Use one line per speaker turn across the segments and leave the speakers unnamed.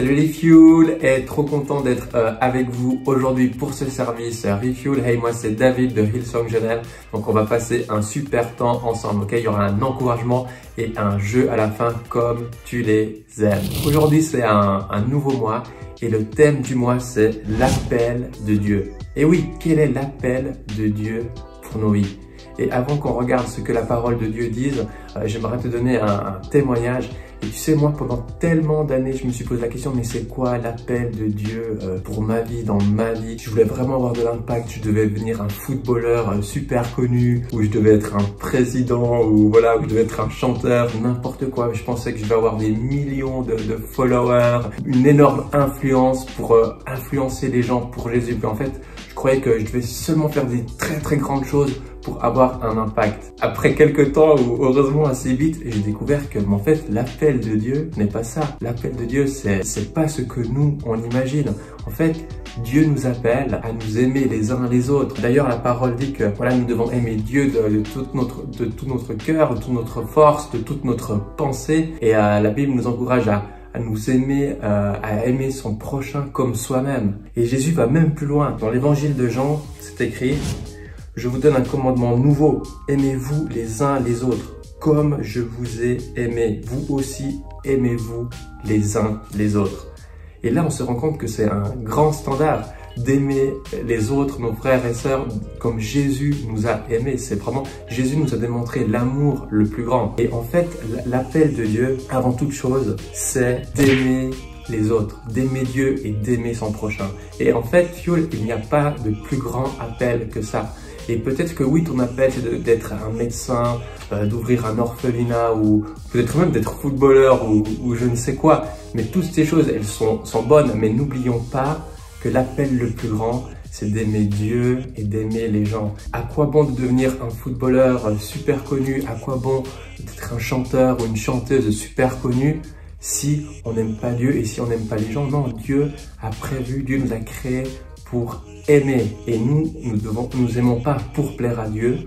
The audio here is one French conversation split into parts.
Salut les Fuel et trop content d'être avec vous aujourd'hui pour ce service Refuel. Hey, moi c'est David de Hillsong Genève. Donc on va passer un super temps ensemble. Ok, il y aura un encouragement et un jeu à la fin comme tu les aimes. Aujourd'hui c'est un nouveau mois et le thème du mois c'est l'appel de Dieu. Et oui, quel est l'appel de Dieu pour nos vies? Et avant qu'on regarde ce que la parole de Dieu dise, j'aimerais te donner un témoignage. Et tu sais, moi, pendant tellement d'années, je me suis posé la question, mais c'est quoi l'appel de Dieu pour ma vie, dans ma vie? Je voulais vraiment avoir de l'impact, je devais devenir un footballeur super connu, ou je devais être un président, ou voilà, ou je devais être un chanteur, n'importe quoi. Je pensais que je devais avoir des millions de followers, une énorme influence pour influencer les gens pour Jésus. Puis en fait, je croyais que je devais seulement faire des très grandes choses pour avoir un impact. Après quelques temps, ou heureusement assez vite, j'ai découvert que en fait l'appel de Dieu n'est pas ça. L'appel de Dieu, c'est pas ce que nous on imagine. En fait, Dieu nous appelle à nous aimer les uns les autres. D'ailleurs, la parole dit que voilà, nous devons aimer Dieu de tout notre cœur, de toute notre force, de toute notre pensée. Et la Bible nous encourage à nous aimer, à aimer son prochain comme soi-même. Et Jésus va même plus loin. Dans l'évangile de Jean, c'est écrit: je vous donne un commandement nouveau, aimez-vous les uns les autres, comme je vous ai aimé. Vous aussi, aimez-vous les uns les autres. Et là, on se rend compte que c'est un grand standard d'aimer les autres, nos frères et sœurs, comme Jésus nous a aimés. C'est vraiment, Jésus nous a démontré l'amour le plus grand. Et en fait, l'appel de Dieu, avant toute chose, c'est d'aimer les autres, d'aimer Dieu et d'aimer son prochain. Et en fait, Fuel, il n'y a pas de plus grand appel que ça. Et peut-être que oui, ton appel, c'est d'être un médecin, d'ouvrir un orphelinat, ou peut-être même d'être footballeur, ou je ne sais quoi. Mais toutes ces choses, elles sont bonnes. Mais n'oublions pas que l'appel le plus grand, c'est d'aimer Dieu et d'aimer les gens. À quoi bon de devenir un footballeur super connu? À quoi bon d'être un chanteur ou une chanteuse super connue si on n'aime pas Dieu et si on n'aime pas les gens? Non, Dieu a prévu, Dieu nous a créés pour aimer. Et nous aimons pas pour plaire à Dieu,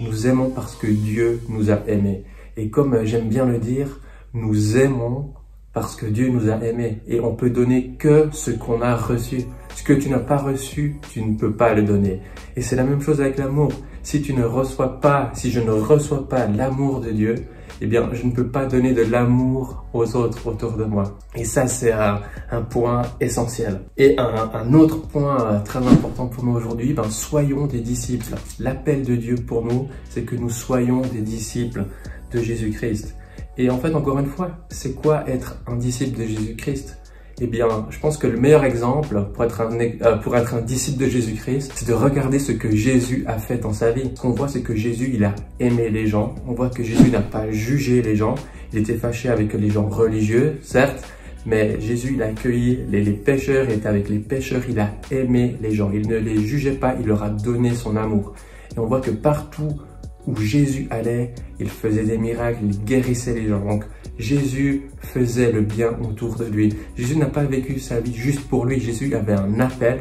nous aimons parce que Dieu nous a aimés. Et comme j'aime bien le dire, nous aimons parce que Dieu nous a aimés. Et on peut donner que ce qu'on a reçu. Ce que tu n'as pas reçu, tu ne peux pas le donner. Et c'est la même chose avec l'amour. Si je ne reçois pas l'amour de Dieu, eh bien, je ne peux pas donner de l'amour aux autres autour de moi. Et ça, c'est un point essentiel. Et un autre point très important pour nous aujourd'hui, soyons des disciples. L'appel de Dieu pour nous, c'est que nous soyons des disciples de Jésus-Christ. Et en fait, encore une fois, c'est quoi être un disciple de Jésus-Christ? Eh bien, je pense que le meilleur exemple pour être un disciple de Jésus-Christ, c'est de regarder ce que Jésus a fait dans sa vie. Ce qu'on voit, c'est que Jésus, il a aimé les gens. On voit que Jésus n'a pas jugé les gens. Il était fâché avec les gens religieux, certes, mais Jésus, il a accueilli les pécheurs, il était avec les pécheurs, il a aimé les gens. Il ne les jugeait pas, il leur a donné son amour. Et on voit que partout où Jésus allait, il faisait des miracles, il guérissait les gens. Donc, Jésus faisait le bien autour de lui. Jésus n'a pas vécu sa vie juste pour lui. Jésus avait un appel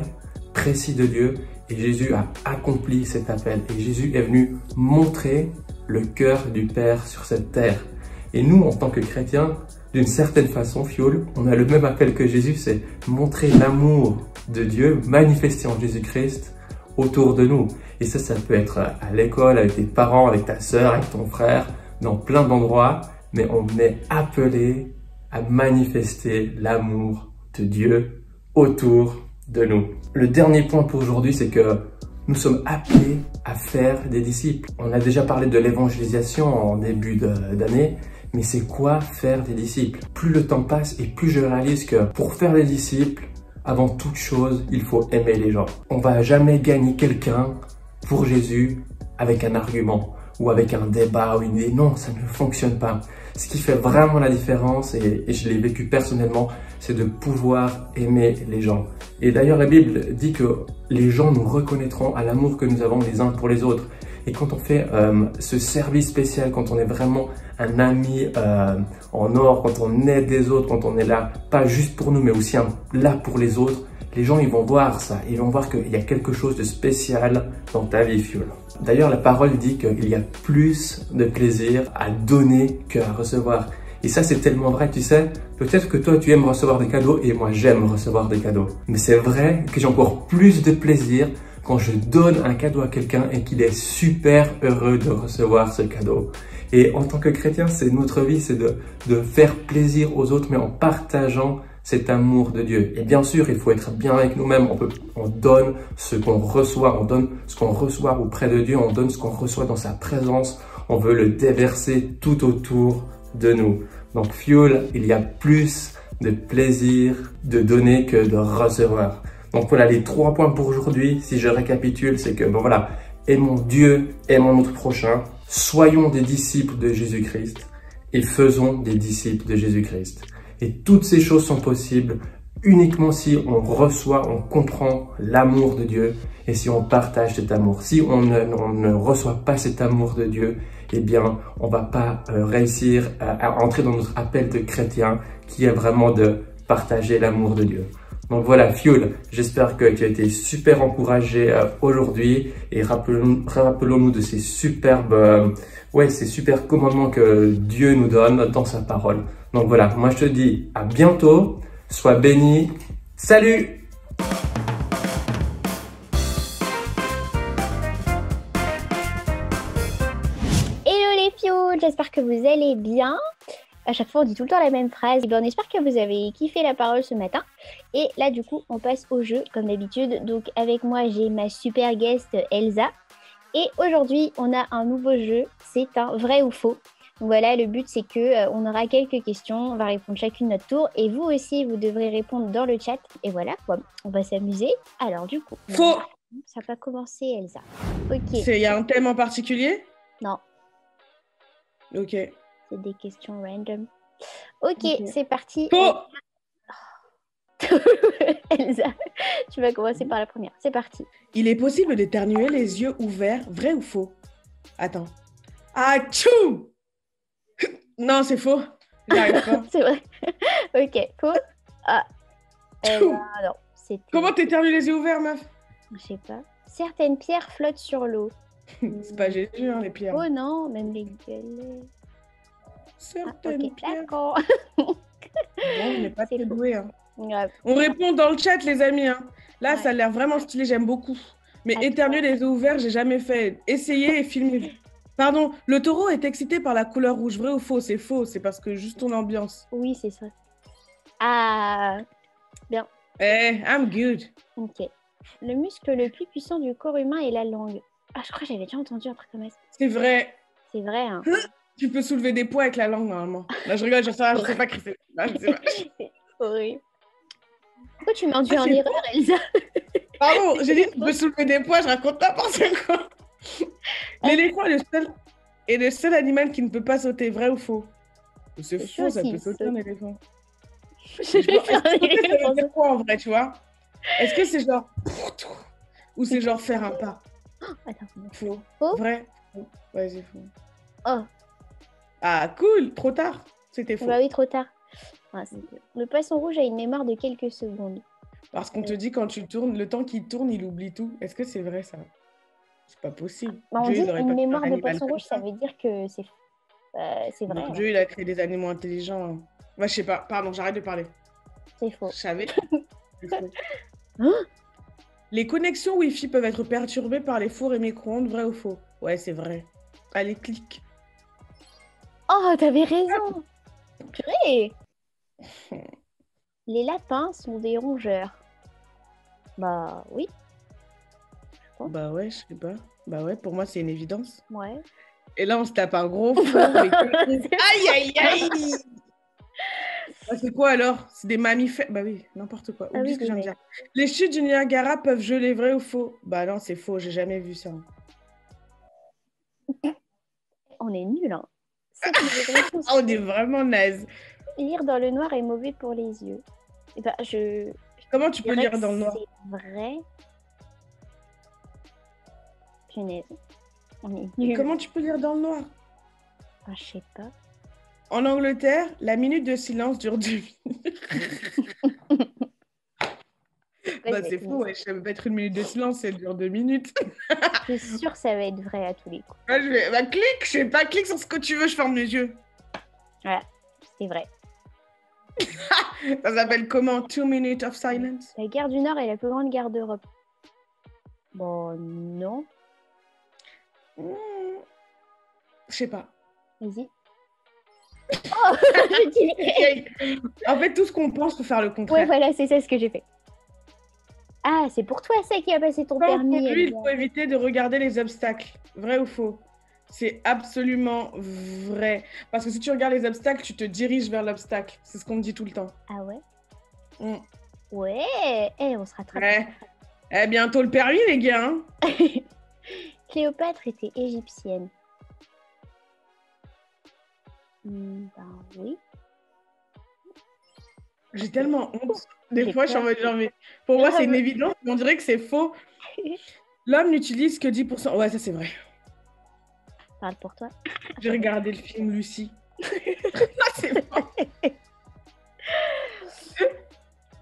précis de Dieu et Jésus a accompli cet appel. Et Jésus est venu montrer le cœur du Père sur cette terre. Et nous, en tant que chrétiens, d'une certaine façon, Fuel, on a le même appel que Jésus, c'est montrer l'amour de Dieu manifesté en Jésus-Christ autour de nous. Et ça peut être à l'école, avec tes parents, avec ta sœur, avec ton frère, dans plein d'endroits. Mais on est appelé à manifester l'amour de Dieu autour de nous. Le dernier point pour aujourd'hui, c'est que nous sommes appelés à faire des disciples. On a déjà parlé de l'évangélisation en début d'année, mais c'est quoi faire des disciples? Plus le temps passe et plus je réalise que pour faire des disciples, avant toute chose, il faut aimer les gens. On va jamais gagner quelqu'un pour Jésus avec un argument ou avec un débat ou une idée. Non, ça ne fonctionne pas. Ce qui fait vraiment la différence, et je l'ai vécu personnellement, c'est de pouvoir aimer les gens. Et d'ailleurs, la Bible dit que les gens nous reconnaîtront à l'amour que nous avons les uns pour les autres. Et quand on fait ce service spécial, quand on est vraiment un ami en or, quand on aide les autres, quand on est là, pas juste pour nous, mais aussi là pour les autres, les gens, ils vont voir ça. Ils vont voir qu'il y a quelque chose de spécial dans ta vie, Fuel. D'ailleurs, la parole dit qu'il y a plus de plaisir à donner qu'à recevoir. Et ça, c'est tellement vrai, tu sais. Peut-être que toi, tu aimes recevoir des cadeaux et moi, j'aime recevoir des cadeaux. Mais c'est vrai que j'ai encore plus de plaisir quand je donne un cadeau à quelqu'un et qu'il est super heureux de recevoir ce cadeau. Et en tant que chrétien, c'est notre vie, c'est de faire plaisir aux autres, mais en partageant cet amour de Dieu. Et bien sûr, il faut être bien avec nous-mêmes. On donne ce qu'on reçoit, on donne ce qu'on reçoit auprès de Dieu, on donne ce qu'on reçoit dans sa présence. On veut le déverser tout autour de nous. Donc, Fuel, il y a plus de plaisir de donner que de recevoir. Donc voilà, les 3 points pour aujourd'hui, si je récapitule, c'est que, bon voilà, aimons Dieu, aimons notre prochain, soyons des disciples de Jésus-Christ et faisons des disciples de Jésus-Christ. Et toutes ces choses sont possibles uniquement si on reçoit, on comprend l'amour de Dieu et si on partage cet amour. Si on ne reçoit pas cet amour de Dieu, eh bien, on va pas réussir à entrer dans notre appel de chrétien qui est vraiment de partager l'amour de Dieu. Donc voilà, Fuel, j'espère que tu as été super encouragé aujourd'hui et rappelons-nous de ces superbes, ces super commandements que Dieu nous donne dans sa parole. Donc voilà, moi je te dis à bientôt, sois béni, salut!
Hello les fioles, j'espère que vous allez bien. À chaque fois, on dit tout le temps la même phrase. Et bien, on espère que vous avez kiffé la parole ce matin. Et là, du coup, on passe au jeu, comme d'habitude. Donc, avec moi, j'ai ma super guest, Elsa. Et aujourd'hui, on a un nouveau jeu. C'est un vrai ou faux. Donc voilà, le but, c'est que on aura quelques questions. On va répondre chacune notre tour. Et vous aussi, vous devrez répondre dans le chat. Et voilà, quoi. On va s'amuser. Alors, du coup...
Faux.
Ça va commencer, Elsa. Ok.
Il y a un thème en particulier?
Non.
Ok.
C'est des questions random. Ok, c'est parti.
Faux.
Elsa, tu vas commencer par la première. C'est parti.
Il est possible d'éternuer les yeux ouverts, vrai ou faux? Attends. Ah, tchou! Non, c'est faux. J'arrive pas.
C'est vrai. Ok, faux. Ah.
Tchou.
Non, c'était...
Comment t'éternues les yeux ouverts, meuf?
Je sais pas. Certaines pierres flottent sur l'eau.
C'est pas Jésus, hein, les pierres.
Oh non, même les galets.
Certaines
Ok,
pierres.
d'accord.
Bon, on n'est pas
C'est
très
faux.
doués. Hein.
Ouais.
On répond dans le chat, les amis. Hein. Là,
Ouais.
ça a l'air vraiment stylé, j'aime beaucoup. Mais
Attends.
éternuer les yeux ouverts, j'ai jamais fait. Essayez et filmez. Pardon, le taureau est excité par la couleur rouge, vrai ou faux? C'est faux, c'est parce que juste ton ambiance.
Oui, c'est ça. Ah, bien.
I'm good.
Ok. Le muscle le plus puissant du corps humain est la langue. Ah, je crois que j'avais déjà entendu un truc comme ça.
C'est vrai.
C'est vrai, hein.
Tu peux soulever des poids avec la langue, normalement. Là, je rigole, je sais pas crisser. Là, je sais pas.
C'est horrible. Pourquoi tu m'induis en erreur, Elsa?
Pardon, j'ai dit tu peux soulever des poids, je raconte n'importe quoi. L'éléphant est le seul animal qui ne peut pas sauter, vrai ou faux? C'est faux, ça peut sauter un éléphant.
Je vais faire un éléphant.
Ça veut dire quoi en vrai, tu vois? Est-ce que c'est genre... Ou c'est genre faire un pas?
Attends.
Faux.
Faux?
Vrai? Faux. Ouais, c'est faux.
Oh.
Ah, cool, trop tard. C'était faux.
Bah oui, trop tard. Ah, le poisson rouge a une mémoire de quelques secondes.
Parce qu'on te dit quand tu tournes, le temps qu'il tourne, il oublie tout. Est-ce que c'est vrai ça? C'est pas possible.
Bah, on
Dieu,
dit
il aurait
une
pas fait
mémoire
un
de
animal
poisson
comme
rouge, ça veut dire que c'est vrai.
Non, Dieu, il a créé des animaux intelligents. Moi, je sais pas. Pardon, j'arrête de parler.
C'est faux.
Je savais.
Hein?
Les connexions Wi-Fi peuvent être perturbées par les fours et micro-ondes, vrai ou faux? Ouais, c'est vrai. Allez, clique.
Oh, t'avais raison. Purée. Les lapins sont des rongeurs. Bah oui.
Bah ouais, je sais pas. Bah ouais, pour moi, c'est une évidence.
Ouais.
Et là, on se tape un gros faux. Aïe, aïe, aïe. Bah, c'est quoi alors? C'est des mammifères. Bah oui, n'importe quoi. Oublie ce que je viens de dire. Les chutes du Niagara peuvent geler, vrai ou faux? Bah non, c'est faux, j'ai jamais vu ça.
On est nuls, hein.
On est vraiment naze.
Lire dans le noir est mauvais pour les yeux. Et bah,
Comment tu peux lire dans le noir?
C'est vrai. Punaise. On est nuls.
Comment tu peux lire dans le noir?
Ah, je sais pas.
En Angleterre, la minute de silence dure 2 minutes. Bah, c'est faux, ouais. Je savais pas être une minute de silence, elle dure 2 minutes.
Je suis sûre que ça va être vrai à tous les coups.
Bah, clique, je sais pas, clique sur ce que tu veux, je ferme mes yeux.
Voilà, C'est vrai.
Ça s'appelle comment? 2 minutes of silence?
La guerre du Nord est la plus grande guerre d'Europe. Bon, non.
Je sais pas.
Vas-y. Oh, je dirais.
En fait, tout ce qu'on pense pour faire le
Ouais,
contraire.
voilà, c'est ça ce que j'ai fait. Ah, c'est pour toi ça qui a passé ton
Quand
permis.
pour lui, il
Elsa.
faut éviter de regarder les obstacles. Vrai ou faux? C'est absolument vrai. Parce que si tu regardes les obstacles, tu te diriges vers l'obstacle. C'est ce qu'on me dit tout le temps.
Ah ouais?
Mm.
Ouais. Eh, on se rattrape.
Ouais. Eh, bientôt le permis, les gars. Hein.
Cléopâtre était égyptienne. Ben oui.
J'ai tellement honte. Des
J'ai
fois, je suis en
peur.
mode genre, mais pour moi, c'est une
Grave.
évidence, mais on dirait que c'est faux. L'homme n'utilise que 10%. Ouais, ça, c'est vrai.
Parle pour toi.
J'ai regardé le film Lucie. Ah, c'est vrai.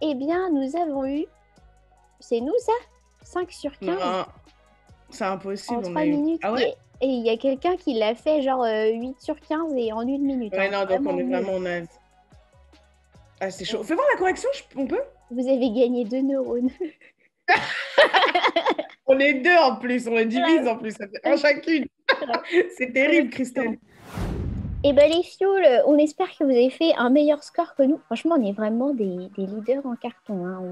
Eh bien, nous avons eu... C'est nous ça? 5 sur 15
Non, c'est impossible.
en
on
3
a eu-
minutes.
Ah ouais?
Et il y a quelqu'un qui l'a fait genre 8 sur 15 et en 1 minute.
Ouais,
hein.
non, donc on est
nul.
vraiment naze. Ah, c'est chaud. Fais voir la correction, on peut?
Vous avez gagné 2 neurones.
On est deux en plus, on les divise en plus, ça fait un chacune. C'est terrible, Christelle.
Et ben les fioles, on espère que vous avez fait un meilleur score que nous. Franchement, on est vraiment des leaders en carton. Hein.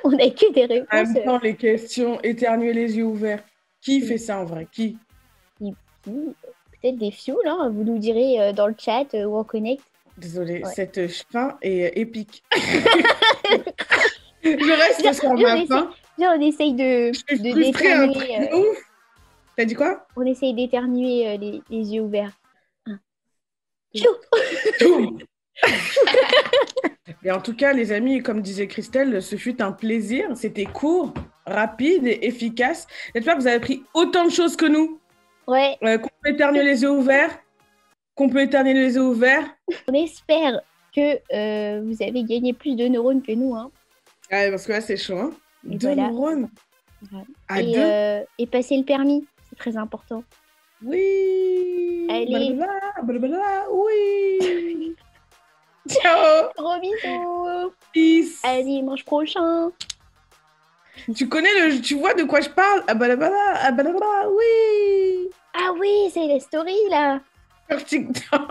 On n'a que des
En
réponses.
même temps, les questions, éternuer les yeux ouverts. Qui fait ça en vrai? Qui?
Peut-être des fioles, hein. Vous nous direz dans le chat ou en connect.
Désolée,
Ouais.
cette fin est épique. Je reste sur ma fin.
Viens, on essaye de
Je suis frustrée un truc
d'éternuer.
de ouf. T'as dit quoi?
On essaye d'éternuer les yeux ouverts.
Tout. Et en tout cas, les amis, comme disait Christelle, ce fut un plaisir. C'était court, rapide et efficace. J'espère que vous avez appris autant de choses que nous.
Ouais,
Qu'on peut éternuer les yeux ouverts. On
espère que vous avez gagné plus de neurones que nous. Hein.
Ouais, parce que là, c'est chaud. Hein.
Et
2
voilà.
neurones.
Voilà.
À 2.
Et passer le permis, c'est très important.
Oui.
Allez.
Blablabla, oui. Ciao.
Gros bisous.
Peace.
À dimanche prochain.
Tu connais tu vois de quoi je parle? Ah blablabla, oui.
Ah oui, c'est les stories là.
Sur TikTok.